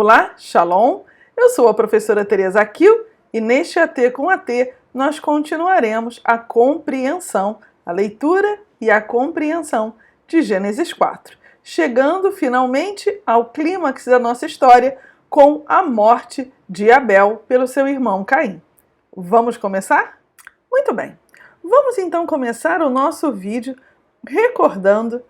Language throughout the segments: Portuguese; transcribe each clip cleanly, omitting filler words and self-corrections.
Olá, Shalom! Eu sou a professora Teresa Akil e neste AT com AT nós continuaremos a compreensão, a leitura e a compreensão de Gênesis 4, chegando finalmente ao clímax da nossa história com a morte de Abel pelo seu irmão Caim. Vamos começar? Muito bem, vamos então começar o nosso vídeo recordando,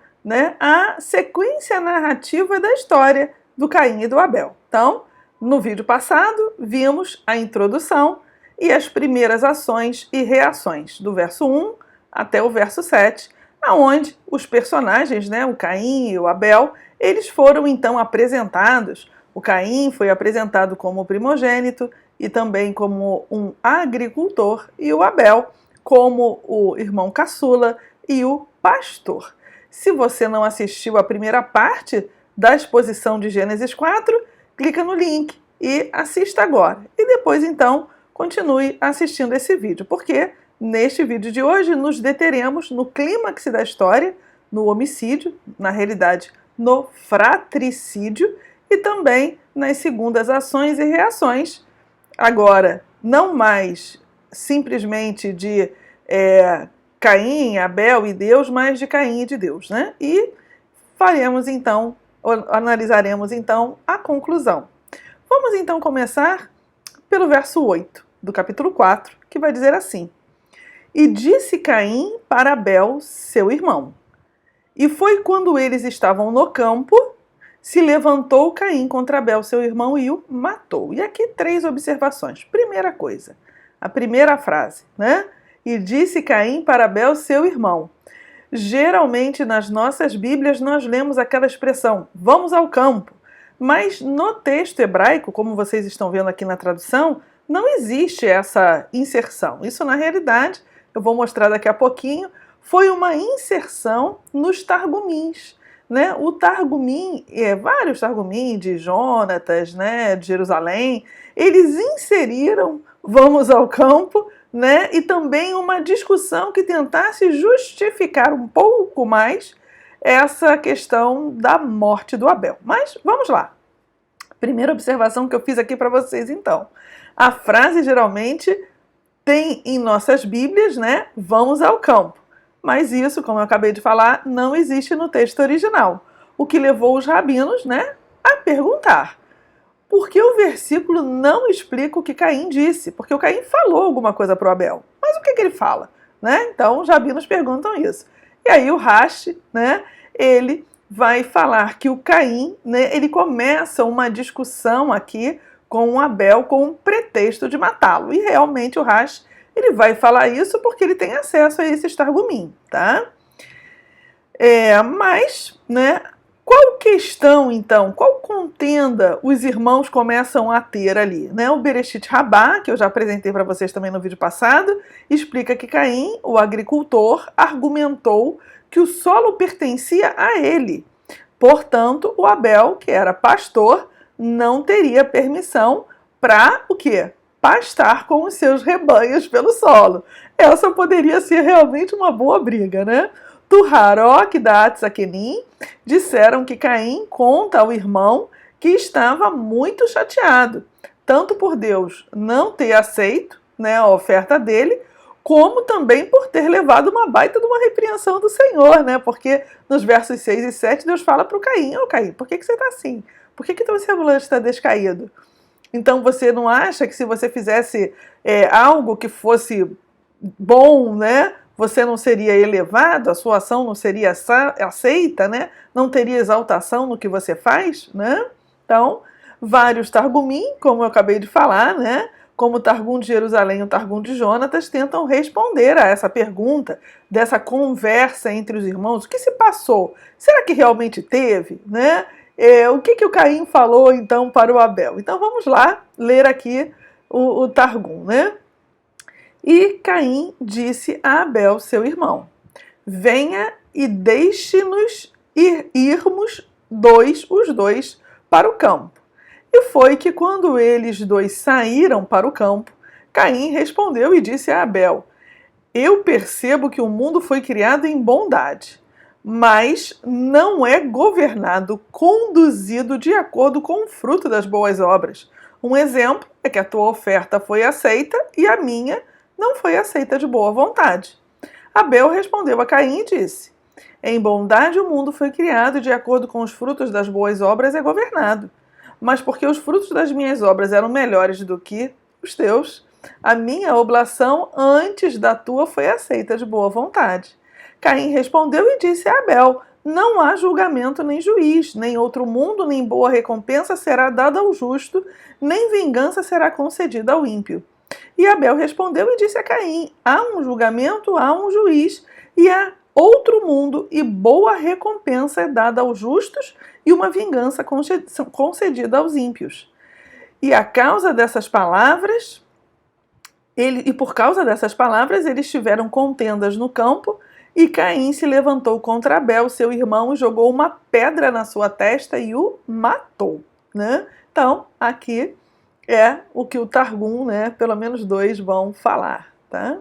a sequência narrativa da história do Caim e do Abel. Então, no vídeo passado, vimos a introdução e as primeiras ações e reações, do verso 1 até o verso 7, onde os personagens, o Caim e o Abel, eles foram então apresentados. O Caim foi apresentado como primogênito e também como um agricultor, e o Abel como o irmão caçula e o pastor. Se você não assistiu a primeira parte da exposição de Gênesis 4, clica no link e assista agora. E depois, então, continue assistindo esse vídeo, porque neste vídeo de hoje nos deteremos no clímax da história, no homicídio, na realidade, no fratricídio, e também nas segundas ações e reações. Agora, não mais simplesmente de Caim, Abel e Deus, mas de Caim e de Deus, E analisaremos então a conclusão. Vamos então começar pelo verso 8 do capítulo 4, que vai dizer assim: E disse Caim para Abel, seu irmão. E foi quando eles estavam no campo, se levantou Caim contra Abel, seu irmão, e o matou. E aqui 3 observações. Primeira coisa, a primeira frase, E disse Caim para Abel, seu irmão. Geralmente nas nossas Bíblias nós lemos aquela expressão, vamos ao campo. Mas no texto hebraico, como vocês estão vendo aqui na tradução, não existe essa inserção. Isso na realidade, eu vou mostrar daqui a pouquinho, foi uma inserção nos Targumins. O Targumim, vários Targumim de Jonatas, de Jerusalém, eles inseriram vamos ao campo, e também uma discussão que tentasse justificar um pouco mais essa questão da morte do Abel. Mas vamos lá. Primeira observação que eu fiz aqui para vocês, então. A frase geralmente tem em nossas Bíblias, vamos ao campo. Mas isso, como eu acabei de falar, não existe no texto original. O que levou os rabinos, a perguntar. Porque o versículo não explica o que Caim disse, porque o Caim falou alguma coisa para o Abel. Mas o que ele fala? Então, os rabinos perguntam isso. E aí o Rashi, ele vai falar que o Caim, ele começa uma discussão aqui com o Abel com o pretexto de matá-lo. E realmente o Rashi, ele vai falar isso porque ele tem acesso a esse Targumim, tá? Mas, qual questão, então, qual contenda os irmãos começam a ter ali? O Bereshit Rabbah, que eu já apresentei para vocês também no vídeo passado, explica que Caim, o agricultor, argumentou que o solo pertencia a ele. Portanto, o Abel, que era pastor, não teria permissão para o quê? Pastar com os seus rebanhos pelo solo. Essa poderia ser realmente uma boa briga, Tuharok da Atzakenim disseram que Caim conta ao irmão que estava muito chateado, tanto por Deus não ter aceito a oferta dele, como também por ter levado uma baita de uma repreensão do Senhor, porque nos versos 6 e 7 Deus fala para o Caim, Caim, por que você está assim? Por que teu semblante está descaído? Então você não acha que se você fizesse algo que fosse bom, você não seria elevado, a sua ação não seria aceita, não teria exaltação no que você faz, Então, vários Targumim, como eu acabei de falar, como o Targum de Jerusalém e o Targum de Jonatas, tentam responder a essa pergunta, dessa conversa entre os irmãos. O que se passou? Será que realmente teve? O que o Caim falou, então, para o Abel? Então, vamos lá ler aqui o Targum, E Caim disse a Abel, seu irmão, venha e deixe-nos irmos os dois para o campo. E foi que quando eles dois saíram para o campo, Caim respondeu e disse a Abel, eu percebo que o mundo foi criado em bondade, mas não é governado, conduzido de acordo com o fruto das boas obras. Um exemplo é que a tua oferta foi aceita e a minha não foi aceita de boa vontade. Abel respondeu a Caim e disse: em bondade o mundo foi criado e de acordo com os frutos das boas obras é governado. Mas porque os frutos das minhas obras eram melhores do que os teus, a minha oblação antes da tua foi aceita de boa vontade. Caim respondeu e disse a Abel: não há julgamento nem juiz, nem outro mundo, nem boa recompensa será dada ao justo, nem vingança será concedida ao ímpio. E Abel respondeu e disse a Caim: há um julgamento, há um juiz, e há outro mundo, e boa recompensa é dada aos justos, e uma vingança concedida aos ímpios. E a causa dessas palavras, por causa dessas palavras, eles tiveram contendas no campo, e Caim se levantou contra Abel, seu irmão, e jogou uma pedra na sua testa e o matou. Né? Então, aqui é o que o Targum, né, pelo menos dois, vão falar. Tá?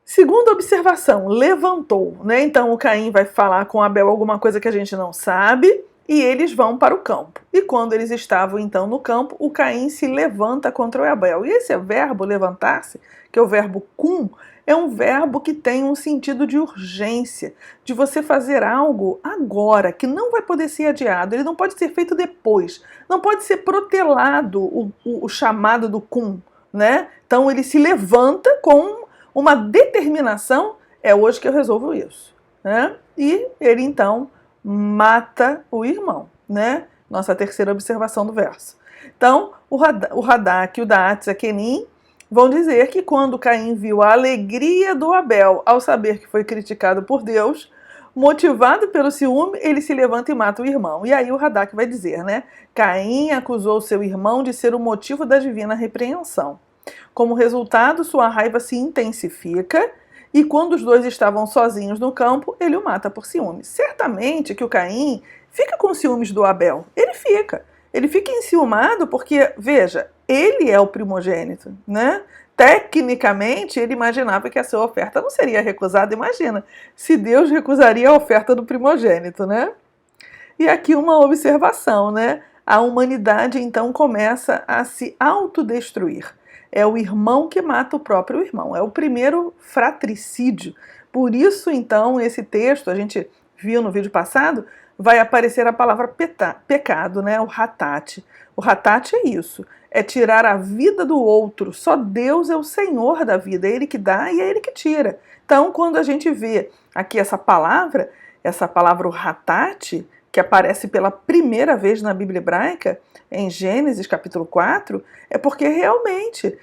Segunda observação, levantou. Né? Então, o Caim vai falar com Abel alguma coisa que a gente não sabe, e eles vão para o campo. E quando eles estavam, então, no campo, o Caim se levanta contra o Abel. E esse verbo levantar-se, que é o verbo cum, é um verbo que tem um sentido de urgência, de você fazer algo agora, que não vai poder ser adiado, ele não pode ser feito depois, não pode ser protelado o chamado do cum, né? Então ele se levanta com uma determinação, é hoje que eu resolvo isso, né? E ele então mata o irmão, né? Nossa terceira observação do verso. Então, o Radak e o Daatz Akenim vão dizer que quando Caim viu a alegria do Abel ao saber que foi criticado por Deus, motivado pelo ciúme, ele se levanta e mata o irmão. E aí o Radak vai dizer, né? Caim acusou seu irmão de ser o motivo da divina repreensão. Como resultado, sua raiva se intensifica e quando os dois estavam sozinhos no campo, ele o mata por ciúme. Certamente que o Caim fica com ciúmes do Abel. Ele fica enciumado porque, veja, ele é o primogênito, né? Tecnicamente, ele imaginava que a sua oferta não seria recusada. Imagina, se Deus recusaria a oferta do primogênito, né? E aqui uma observação, né? A humanidade, então, começa a se autodestruir. É o irmão que mata o próprio irmão. É o primeiro fratricídio. Por isso, então, esse texto, a gente viu no vídeo passado, vai aparecer a palavra pecado, né? O hatat. O hatat é isso, é tirar a vida do outro. Só Deus é o Senhor da vida, é Ele que dá e é Ele que tira. Então, quando a gente vê aqui essa palavra o hatat, que aparece pela primeira vez na Bíblia hebraica, em Gênesis capítulo 4, é porque realmente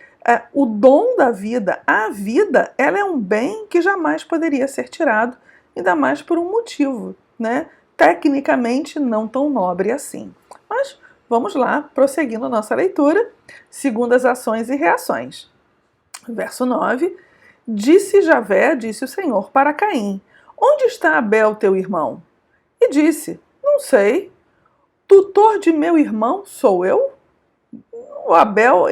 o dom da vida, a vida, ela é um bem que jamais poderia ser tirado, ainda mais por um motivo, né? Tecnicamente não tão nobre assim. Mas vamos lá, prosseguindo a nossa leitura, segundo as ações e reações. Verso 9, disse o Senhor para Caim, onde está Abel, teu irmão? E disse, não sei, tutor de meu irmão sou eu? O Abel,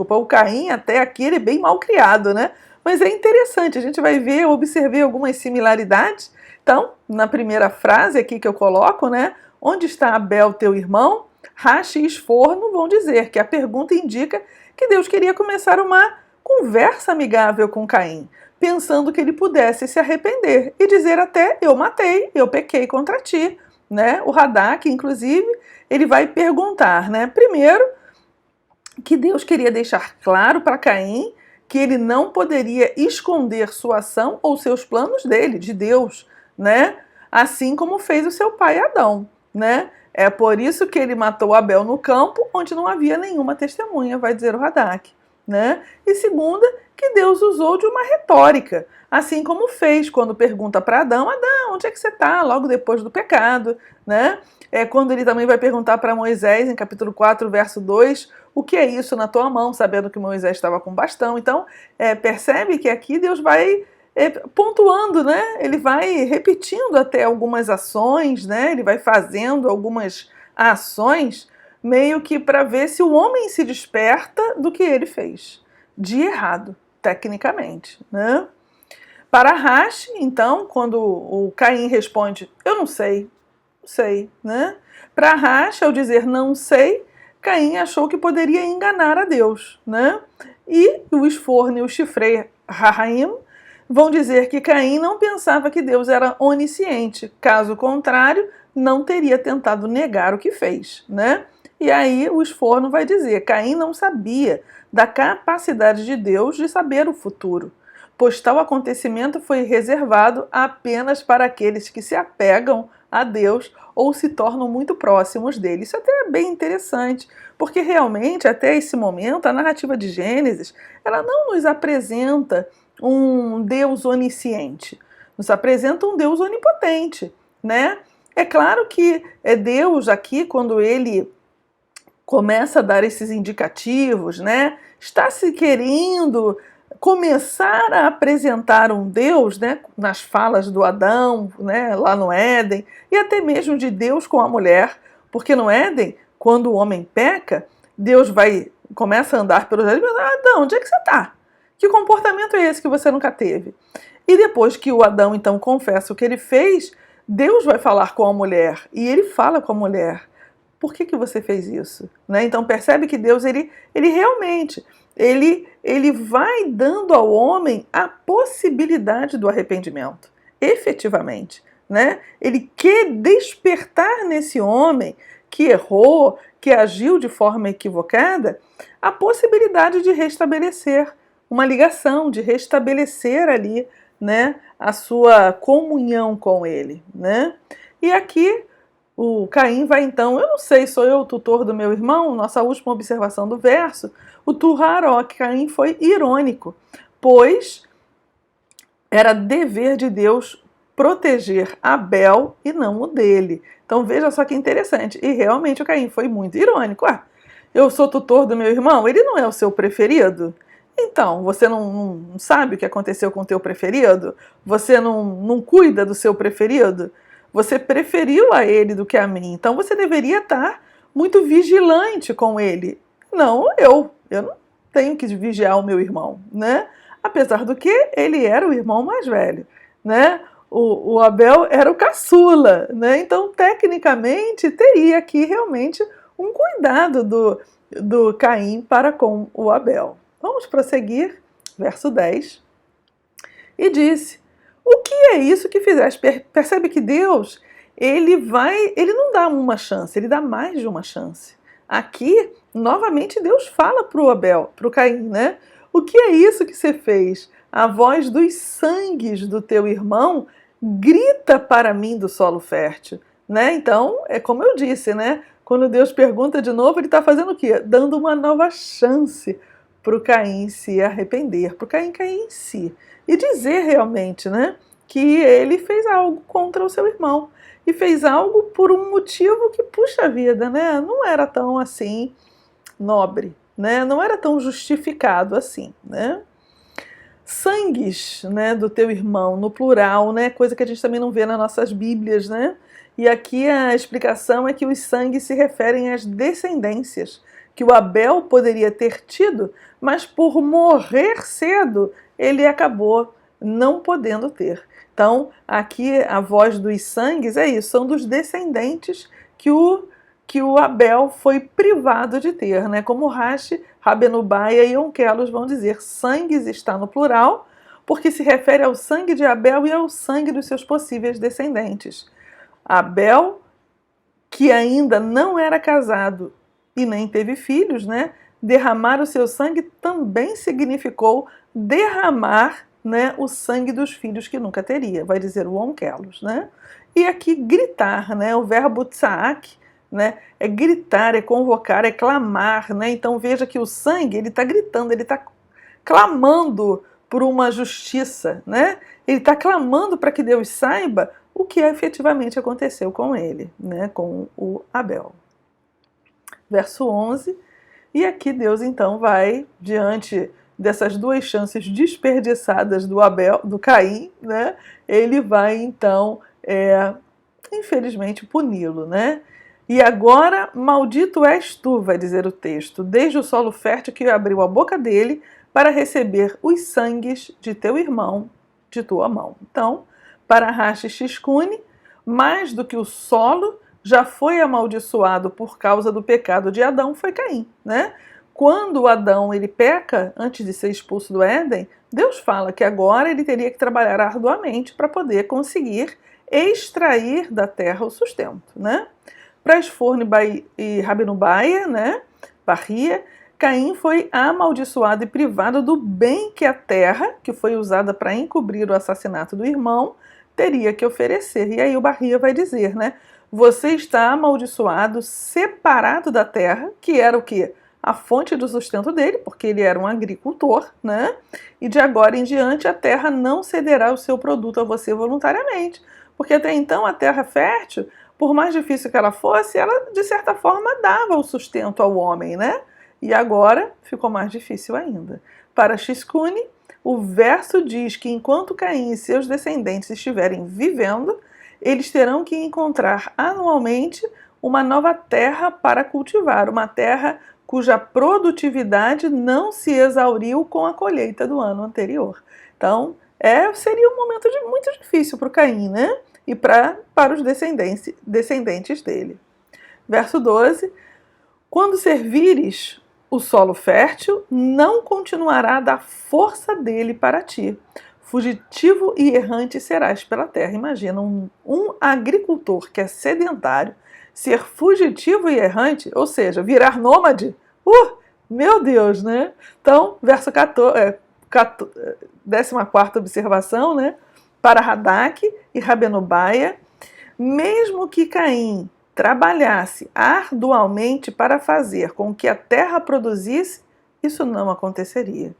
o Caim até aqui, ele é bem mal criado, né? Mas é interessante, a gente vai ver, eu observei algumas similaridades. Então, na primeira frase aqui que eu coloco, né? Onde está Abel, teu irmão? Rashi e Esforno vão dizer que a pergunta indica que Deus queria começar uma conversa amigável com Caim, pensando que ele pudesse se arrepender e dizer até, eu matei, eu pequei contra ti, né? O Radak, inclusive, ele vai perguntar, né? Primeiro, que Deus queria deixar claro para Caim que ele não poderia esconder sua ação ou seus planos dele, de Deus, né? Assim como fez o seu pai Adão, né? É por isso que ele matou Abel no campo, onde não havia nenhuma testemunha, vai dizer o Radak, né? E segunda, que Deus usou de uma retórica, assim como fez quando pergunta para Adão, onde é que você está? Logo depois do pecado, né? Quando ele também vai perguntar para Moisés, em capítulo 4, verso 2, o que é isso na tua mão, sabendo que Moisés estava com bastão. Então, percebe que aqui Deus vai pontuando, né? Ele vai repetindo até algumas ações, né? Ele vai fazendo algumas ações meio que para ver se o homem se desperta do que ele fez de errado, tecnicamente, né? Para Rashi, então, quando o Caim responde, eu não sei, né? Para Rashi, ao dizer não sei, Caim achou que poderia enganar a Deus, né? E o Esforno e o Shifrei Hahaim vão dizer que Caim não pensava que Deus era onisciente, caso contrário, não teria tentado negar o que fez, né? E aí o Esforno vai dizer, Caim não sabia da capacidade de Deus de saber o futuro, pois tal acontecimento foi reservado apenas para aqueles que se apegam a Deus ou se tornam muito próximos dele. Isso até é bem interessante, porque realmente, até esse momento, a narrativa de Gênesis, ela não nos apresenta um Deus onisciente, nos apresenta um Deus onipotente, né? É claro que é Deus aqui, quando ele começa a dar esses indicativos, né? Está se querendo começar a apresentar um Deus, né, nas falas do Adão, né, lá no Éden, e até mesmo de Deus com a mulher, porque no Éden, quando o homem peca, Deus começa a andar pelos jardim, Adão, onde é que você está? Que comportamento é esse que você nunca teve? E depois que o Adão então confessa o que ele fez, Deus vai falar com a mulher, e ele fala com a mulher, por que você fez isso? Né? Então percebe que Deus, ele realmente, ele vai dando ao homem a possibilidade do arrependimento, efetivamente. Né? Ele quer despertar nesse homem que errou, que agiu de forma equivocada, a possibilidade de restabelecer uma ligação, de restabelecer ali, né, a sua comunhão com ele. Né? E aqui o Caim vai então, eu não sei, sou eu o tutor do meu irmão? Nossa última observação do verso, o Tuharó, que Caim foi irônico, pois era dever de Deus proteger Abel e não o dele. Então veja só que interessante, e realmente o Caim foi muito irônico. Eu sou tutor do meu irmão, ele não é o seu preferido? Então, você não sabe o que aconteceu com o teu preferido? Você não cuida do seu preferido? Você preferiu a ele do que a mim, então você deveria estar muito vigilante com ele. Não eu não tenho que vigiar o meu irmão, né? Apesar do que ele era o irmão mais velho, né? O Abel era o caçula, né? Então, tecnicamente, teria aqui realmente um cuidado do Caim para com o Abel. Vamos prosseguir, verso 10. E disse, o que é isso que fizeste? Percebe que Deus, ele não dá uma chance, ele dá mais de uma chance. Aqui, novamente, Deus fala para o Abel, para o Caim, né? O que é isso que você fez? A voz dos sangues do teu irmão grita para mim do solo fértil, né? Então, é como eu disse, né? Quando Deus pergunta de novo, ele está fazendo o quê? Dando uma nova chance para o Caim se arrepender, para o Caim cair em si. E dizer realmente, né, que ele fez algo contra o seu irmão. E fez algo por um motivo que, puxa vida, né, não era tão assim nobre, né, não era tão justificado assim, né. Sangues, né, do teu irmão, no plural, né, coisa que a gente também não vê nas nossas Bíblias, né. E aqui a explicação é que os sangues se referem às descendências que o Abel poderia ter tido, mas por morrer cedo, ele acabou não podendo ter. Então, aqui a voz dos sangues é isso, são dos descendentes que o Abel foi privado de ter, né? Como Rashi, Rabenubaia e Onkelos vão dizer, sangues está no plural, porque se refere ao sangue de Abel e ao sangue dos seus possíveis descendentes. Abel, que ainda não era casado e nem teve filhos, né? Derramar o seu sangue também significou derramar, né, o sangue dos filhos que nunca teria, vai dizer o Onkelos, né? E aqui gritar, né? O verbo tsaak, né, é gritar, é convocar, é clamar, né? Então veja que o sangue, ele está gritando, ele está clamando por uma justiça, né? Ele está clamando para que Deus saiba o que efetivamente aconteceu com ele, né, com o Abel. Verso 11, e aqui Deus então vai, diante dessas duas chances desperdiçadas do Caim, né, ele vai então, infelizmente, puni-lo, né? E agora, maldito és tu, vai dizer o texto, desde o solo fértil que abriu a boca dele para receber os sangues de teu irmão de tua mão. Então, para Rashi-Shishkuni, mais do que o solo já foi amaldiçoado por causa do pecado de Adão, foi Caim, né? Quando Adão ele peca, antes de ser expulso do Éden, Deus fala que agora ele teria que trabalhar arduamente para poder conseguir extrair da terra o sustento, né? Para Esforne e Rabenubaia, né? Barria, Caim foi amaldiçoado e privado do bem que a terra, que foi usada para encobrir o assassinato do irmão, teria que oferecer. E aí o Barria vai dizer, né? Você está amaldiçoado, separado da terra, que era o quê? A fonte do sustento dele, porque ele era um agricultor, né? E de agora em diante a terra não cederá o seu produto a você voluntariamente, porque até então a terra fértil, por mais difícil que ela fosse, ela de certa forma dava o sustento ao homem, né? E agora ficou mais difícil ainda. Para Shishkuni, o verso diz que enquanto Caim e seus descendentes estiverem vivendo, eles terão que encontrar anualmente uma nova terra para cultivar, uma terra cuja produtividade não se exauriu com a colheita do ano anterior. Então, seria um momento muito difícil para o Caim, né? E para os descendentes dele. Verso 12: quando servires o solo fértil, não continuará da força dele para ti. Fugitivo e errante serás pela terra. Imagina um agricultor que é sedentário ser fugitivo e errante, ou seja, virar nômade. Meu Deus, né? Então, verso 14, 14ª observação, né? Para Radak e Rabenubaia, mesmo que Caim trabalhasse arduamente para fazer com que a terra produzisse, isso não aconteceria.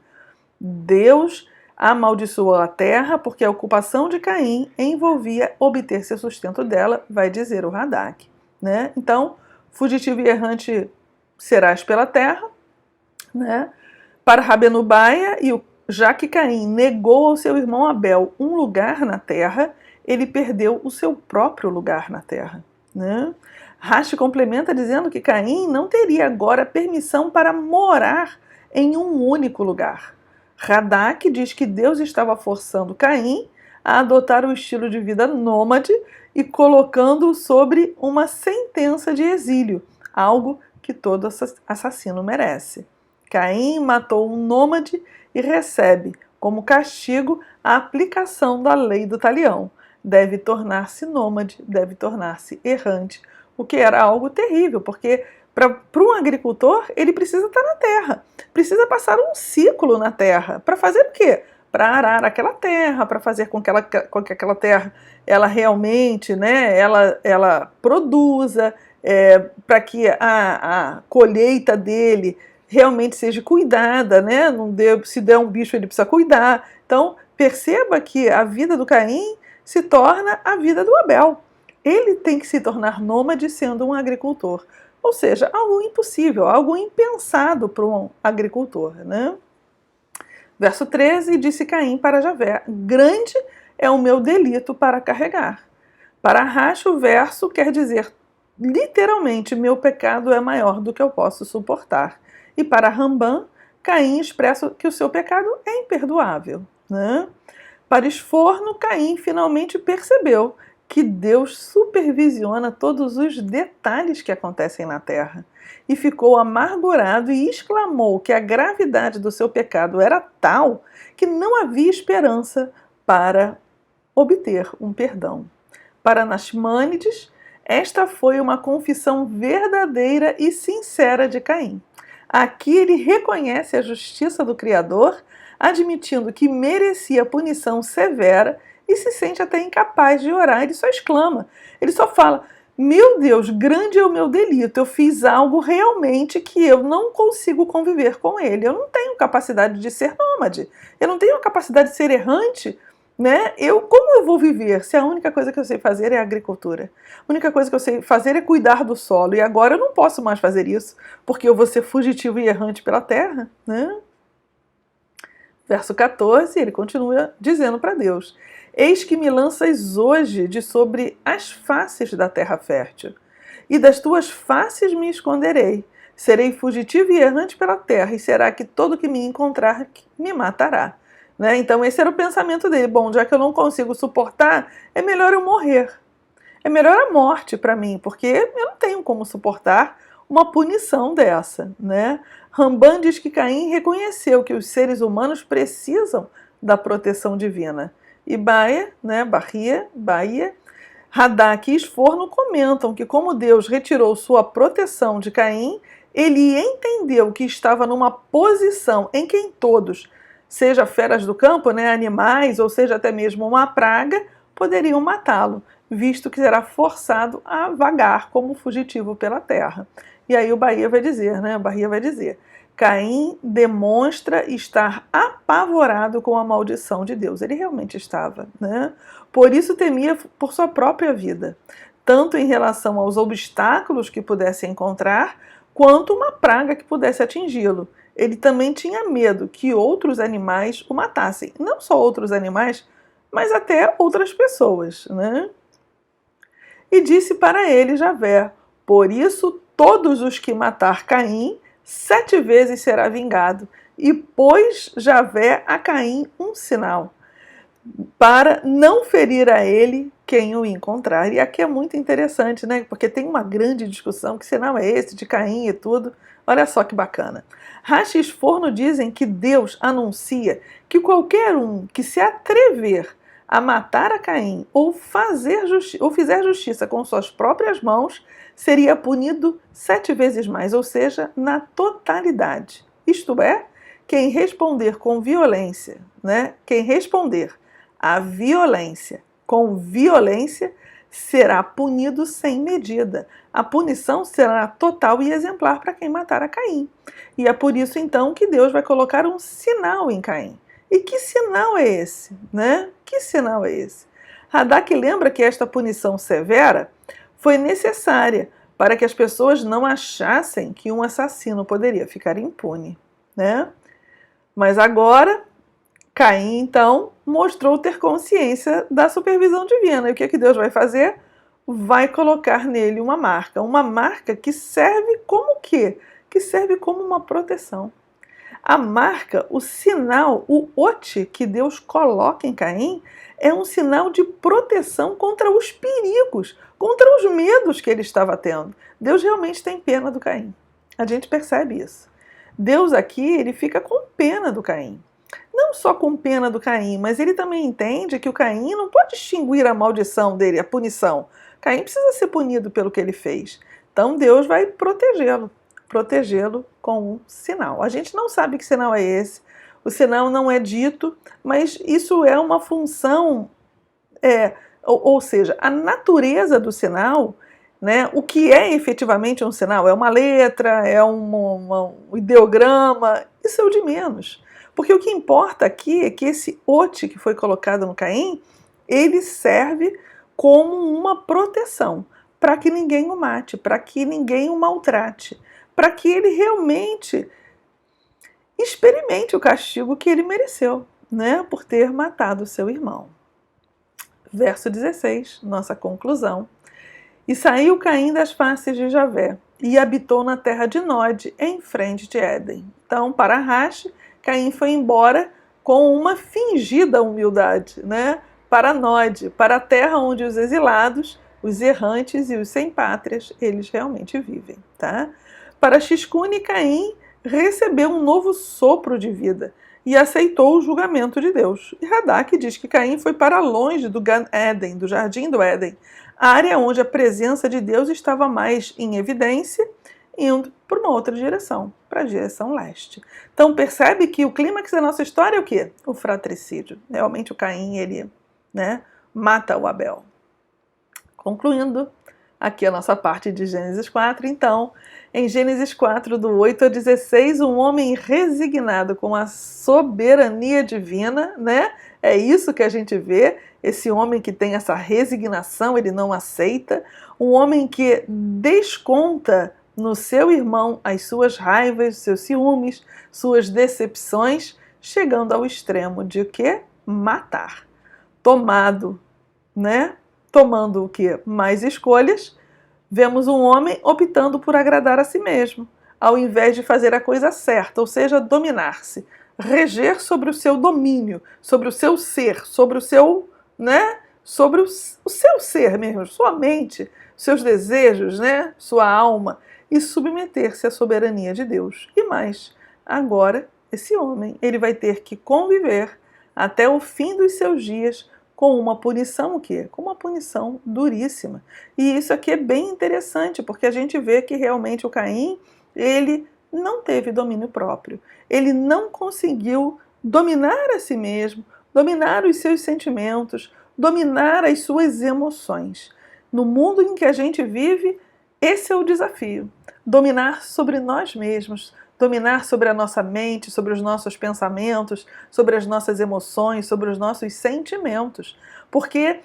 Deus amaldiçoou a terra porque a ocupação de Caim envolvia obter seu sustento dela, vai dizer o Radak, né? Então, fugitivo e errante serás pela terra, né? Para Rabenubaia, já que Caim negou ao seu irmão Abel um lugar na terra, ele perdeu o seu próprio lugar na terra, né? Rashi complementa dizendo que Caim não teria agora permissão para morar em um único lugar. Radak diz que Deus estava forçando Caim a adotar o estilo de vida nômade e colocando-o sobre uma sentença de exílio, algo que todo assassino merece. Caim matou um nômade e recebe, como castigo, a aplicação da lei do talião. Deve tornar-se nômade, deve tornar-se errante, o que era algo terrível, porque para um agricultor, ele precisa estar na terra, precisa passar um ciclo na terra. Para fazer o quê? Para arar aquela terra, para fazer com que aquela terra ela realmente, né, ela produza, para que a colheita dele realmente seja cuidada, né? Se der um bicho, ele precisa cuidar. Então, perceba que a vida do Caim se torna a vida do Abel. Ele tem que se tornar nômade sendo um agricultor. Ou seja, algo impossível, algo impensado para um agricultor, né? Verso 13, disse Caim para Javé: grande é o meu delito para carregar. Para Rashi, o verso quer dizer, literalmente, meu pecado é maior do que eu posso suportar. E para Rambam, Caim expressa que o seu pecado é imperdoável, né? Para Esforno, Caim finalmente percebeu que Deus supervisiona todos os detalhes que acontecem na terra, e ficou amargurado e exclamou que a gravidade do seu pecado era tal que não havia esperança para obter um perdão. Para Nachmanides, esta foi uma confissão verdadeira e sincera de Caim. Aqui ele reconhece a justiça do Criador, admitindo que merecia punição severa e se sente até incapaz de orar. Ele só exclama, ele só fala: meu Deus, grande é o meu delito, eu fiz algo realmente que eu não consigo conviver com ele, eu não tenho capacidade de ser nômade, eu não tenho a capacidade de ser errante, né? Como eu vou viver se a única coisa que eu sei fazer é a agricultura? A única coisa que eu sei fazer é cuidar do solo, e agora eu não posso mais fazer isso, porque eu vou ser fugitivo e errante pela terra, né? Verso 14, ele continua dizendo para Deus: eis que me lanças hoje de sobre as faces da terra fértil, e das tuas faces me esconderei. Serei fugitivo e errante pela terra, e será que todo que me encontrar me matará. né? Então esse era o pensamento dele. Bom, já que eu não consigo suportar, é melhor eu morrer. É melhor a morte para mim, porque eu não tenho como suportar uma punição dessa, né? Ramban diz que Caim reconheceu que os seres humanos precisam da proteção divina. E Baia, né, Bahia, Radak e Esforno comentam que como Deus retirou sua proteção de Caim, ele entendeu que estava numa posição em que todos, seja feras do campo, né, animais, ou seja até mesmo uma praga, poderiam matá-lo, visto que será forçado a vagar como fugitivo pela terra. E aí o Bahia vai dizer, Caim demonstra estar apavorado com a maldição de Deus. Ele realmente estava, né? Por isso temia por sua própria vida, tanto em relação aos obstáculos que pudesse encontrar, quanto uma praga que pudesse atingi-lo. Ele também tinha medo que outros animais o matassem. Não só outros animais, mas até outras pessoas, né? E disse para ele Javé: por isso todos os que matar Caim, 7 vezes será vingado. E pôs Javé a Caim um sinal, para não ferir a ele quem o encontrar. E aqui é muito interessante, né? Porque tem uma grande discussão, que sinal é esse de Caim e tudo. Olha só que bacana. Rashi e Esforno dizem que Deus anuncia que qualquer um que se atrever a matar a Caim ou fizer justiça com suas próprias mãos, seria punido 7 vezes mais, ou seja, na totalidade. Isto é, quem responder com violência, né? Quem responder à violência com violência será punido sem medida. A punição será total e exemplar para quem matar a Caim. E é por isso então que Deus vai colocar um sinal em Caim. E que sinal é esse, né? Que sinal é esse? Radak lembra que esta punição severa foi necessária para que as pessoas não achassem que um assassino poderia ficar impune, né? Mas agora, Caim, então, mostrou ter consciência da supervisão divina. E o que é que Deus vai fazer? Vai colocar nele uma marca que serve como o quê? Que serve como uma proteção. A marca, o sinal, o ote que Deus coloca em Caim é um sinal de proteção contra os perigos, contra os medos que ele estava tendo. Deus realmente tem pena do Caim. A gente percebe isso. Deus aqui, ele fica com pena do Caim. Não só com pena do Caim, mas ele também entende que o Caim não pode extinguir a maldição dele, a punição. Caim precisa ser punido pelo que ele fez. Então Deus vai protegê-lo com um sinal. A gente não sabe que sinal é esse, o sinal não é dito, mas isso é uma função, ou seja, a natureza do sinal, né, o que é efetivamente um sinal? É uma letra, é um ideograma, isso é o de menos. Porque o que importa aqui é que esse ote que foi colocado no Caim, ele serve como uma proteção, para que ninguém o mate, para que ninguém o maltrate, para que ele realmente experimente o castigo que ele mereceu, né, por ter matado seu irmão. Verso 16, nossa conclusão. E saiu Caim das faces de Javé, e habitou na terra de Nod, em frente de Éden. Então, para Rashi, Caim foi embora com uma fingida humildade, né, para Nod, para a terra onde os exilados, os errantes e os sem pátrias, eles realmente vivem, tá? Para Xiscune, Caim recebeu um novo sopro de vida e aceitou o julgamento de Deus. E Radak diz que Caim foi para longe do Gan Eden, do Jardim do Éden, a área onde a presença de Deus estava mais em evidência, indo para uma outra direção, para a direção leste. Então percebe que o clímax da nossa história é o quê? O fratricídio. Realmente o Caim, ele, né, mata o Abel. Concluindo aqui a nossa parte de Gênesis 4, então, em Gênesis 4, do 8 a 16, um homem resignado com a soberania divina, né? É isso que a gente vê, esse homem que tem essa resignação, ele não aceita, um homem que desconta no seu irmão as suas raivas, seus ciúmes, suas decepções, chegando ao extremo de o quê? Matar. Tomado, né? Tomando o quê? Mais escolhas, vemos um homem optando por agradar a si mesmo, ao invés de fazer a coisa certa, ou seja, dominar-se. reger sobre o seu domínio, sobre o seu ser, sobre o seu, sobre o seu ser mesmo, sua mente, seus desejos, sua alma, e submeter-se à soberania de Deus. E mais, agora esse homem, ele vai ter que conviver até o fim dos seus dias com uma punição, o quê? Com uma punição duríssima. E isso aqui é bem interessante, porque a gente vê que realmente o Caim, ele não teve domínio próprio. Ele não conseguiu dominar a si mesmo, dominar os seus sentimentos, dominar as suas emoções. No mundo em que a gente vive, esse é o desafio. Dominar sobre nós mesmos, dominar sobre a nossa mente, sobre os nossos pensamentos, sobre as nossas emoções, sobre os nossos sentimentos. Porque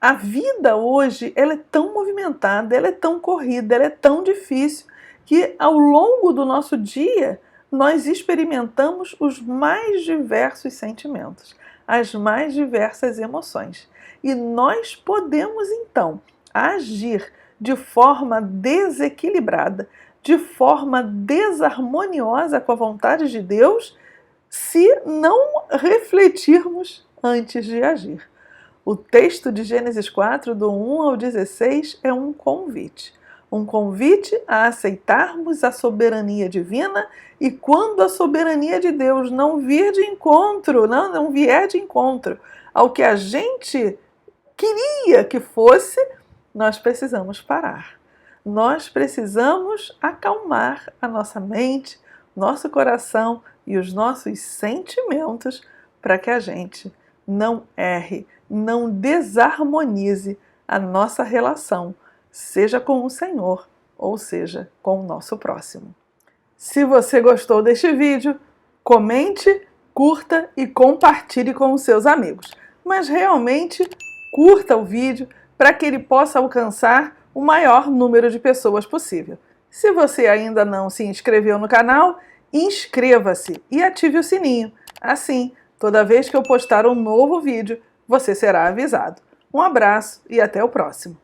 a vida hoje, ela é tão movimentada, ela é tão corrida, ela é tão difícil, que ao longo do nosso dia, nós experimentamos os mais diversos sentimentos, as mais diversas emoções. E nós podemos, então, agir de forma desequilibrada, de forma desarmoniosa com a vontade de Deus, se não refletirmos antes de agir. O texto de Gênesis 4, do 1 ao 16, é um convite a aceitarmos a soberania divina, e quando a soberania de Deus não vier de encontro ao que a gente queria que fosse, nós precisamos parar. Nós precisamos acalmar a nossa mente, nosso coração e os nossos sentimentos para que a gente não erre, não desarmonize a nossa relação, seja com o Senhor ou seja com o nosso próximo. Se você gostou deste vídeo, comente, curta e compartilhe com os seus amigos. Mas realmente curta o vídeo para que ele possa alcançar o maior número de pessoas possível. Se você ainda não se inscreveu no canal, inscreva-se e ative o sininho. Assim, toda vez que eu postar um novo vídeo, você será avisado. Um abraço e até o próximo.